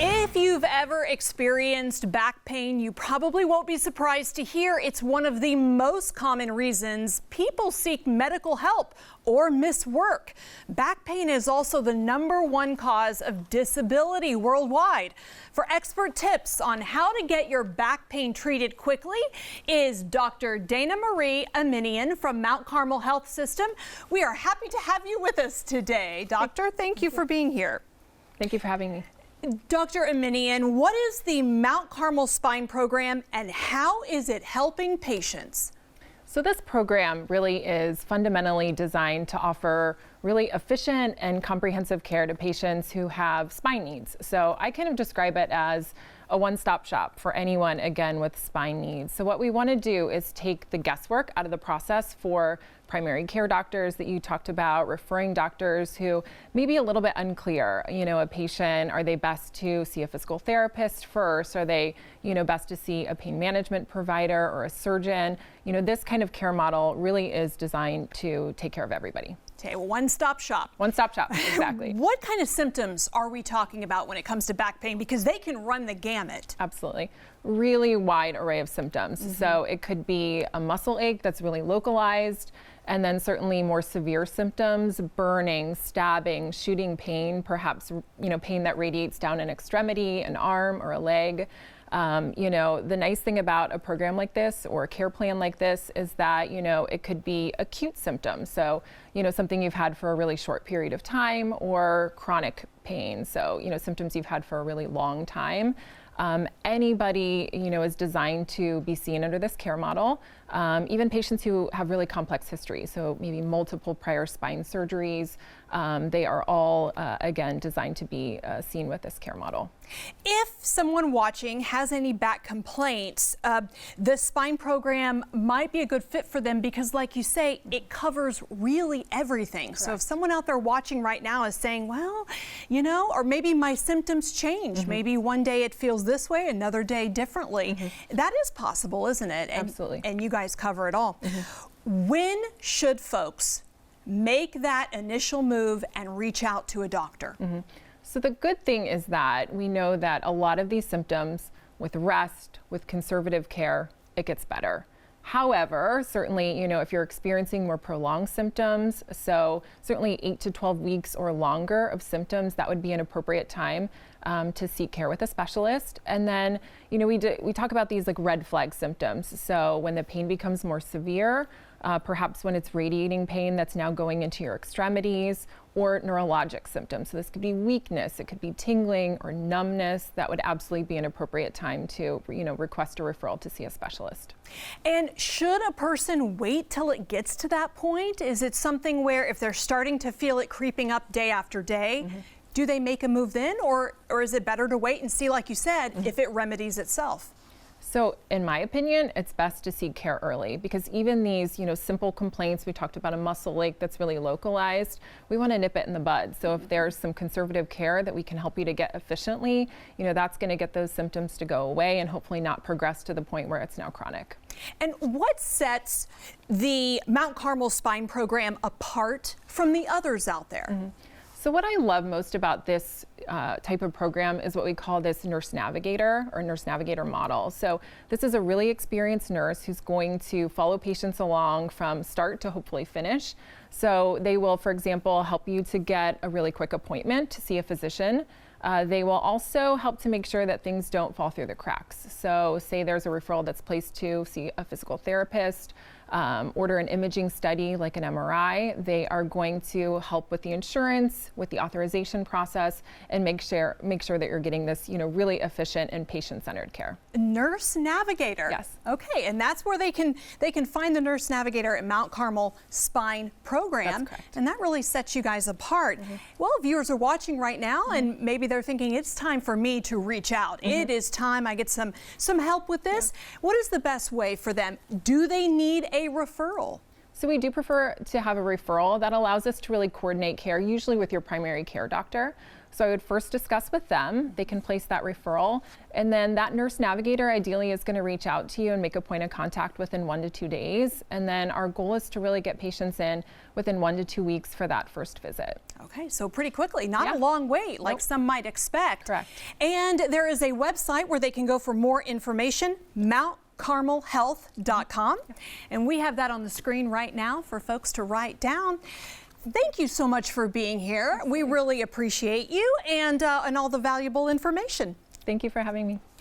If you've ever experienced back pain, you probably won't be surprised to hear it's one of the most common reasons people seek medical help or miss work. Back pain is also the #1 cause of disability worldwide. For expert tips on how to get your back pain treated quickly is Dr. DanaMarie Aminian from Mount Carmel Health System. We are happy to have you with us today. Doctor, thank you for being here. Thank you for having me. Dr. Aminian, what is the Mount Carmel Spine Program and how is it helping patients? So this program really is fundamentally designed to offer really efficient and comprehensive care to patients who have spine needs. So I kind of describe it as a one-stop shop for anyone, again, with spine needs. So what we want to do is take the guesswork out of the process for primary care doctors that you talked about, referring doctors who may be a little bit unclear. You know, a patient, are they best to see a physical therapist first? Are they, best to see a pain management provider or a surgeon? This kind of care model really is designed to take care of everybody. Okay, one-stop shop. One-stop shop, exactly. What kind of symptoms are we talking about when it comes to back pain? Because they can run the gamut. Absolutely. Really wide array of symptoms. So it could be a muscle ache that's really localized, and then certainly more severe symptoms, burning, stabbing, shooting pain, perhaps, pain that radiates down an extremity, an arm, or a leg. The nice thing about a program like this or a care plan like this is that, it could be acute symptoms. So, something you've had for a really short period of time, or chronic pain. So, symptoms you've had for a really long time. Anybody, is designed to be seen under this care model. Even patients who have really complex history, so maybe multiple prior spine surgeries, they are all, again, designed to be seen with this care model. If someone watching has any back complaints, the spine program might be a good fit for them because, like you say, it covers really everything. Correct. So if someone out there watching right now is saying, well, or maybe my symptoms change. Maybe one day it feels this way, another day differently. That is possible, isn't it? And, absolutely. And you guys cover it all. When should folks make that initial move and reach out to a doctor? So the good thing is that we know that a lot of these symptoms, with rest, with conservative care, it gets better. However, certainly, if you're experiencing more prolonged symptoms, so certainly 8 to 12 weeks or longer of symptoms, that would be an appropriate time to seek care with a specialist. And then, we talk about these like red flag symptoms. So when the pain becomes more severe, perhaps when it's radiating pain that's now going into your extremities, or neurologic symptoms. So this could be weakness, it could be tingling or numbness. That would absolutely be an appropriate time to, request a referral to see a specialist. And should a person wait till it gets to that point? Is it something where if they're starting to feel it creeping up day after day, do they make a move then? Or is it better to wait and see, like you said, if it remedies itself? So in my opinion, it's best to seek care early, because even these, simple complaints, we talked about a muscle ache that's really localized, we want to nip it in the bud. So if there's some conservative care that we can help you to get efficiently, that's going to get those symptoms to go away and hopefully not progress to the point where it's now chronic. And what sets the Mount Carmel Spine Program apart from the others out there? So what I love most about this type of program is what we call this nurse navigator or nurse navigator model. So this is a really experienced nurse who's going to follow patients along from start to hopefully finish. So they will, for example, help you to get a really quick appointment to see a physician. They will also help to make sure that things don't fall through the cracks. So say there's a referral that's placed to see a physical therapist, order an imaging study like an MRI. They are going to help with the insurance, with the authorization process, and make sure that you're getting this, really efficient and patient-centered care. Nurse navigator. Yes. Okay, and that's where they can find the nurse navigator at Mount Carmel Spine Program. That's correct. And that really sets you guys apart. Well, viewers are watching right now, and maybe they're thinking it's time for me to reach out. It is time I get some help with this. What is the best way for them? Do they need a referral? So we do prefer to have a referral that allows us to really coordinate care, usually with your primary care doctor. So I would first discuss with them. They can place that referral, and then that nurse navigator ideally is going to reach out to you and make a point of contact within 1 to 2 days. And then our goal is to really get patients in within 1 to 2 weeks for that first visit. Okay, so pretty quickly, not Yeah. a long wait like Nope. some might expect. Correct. And there is a website where they can go for more information, mountcarmelhealth.com. And we have that on the screen right now for folks to write down. Thank you so much for being here. We really appreciate you and all the valuable information. Thank you for having me.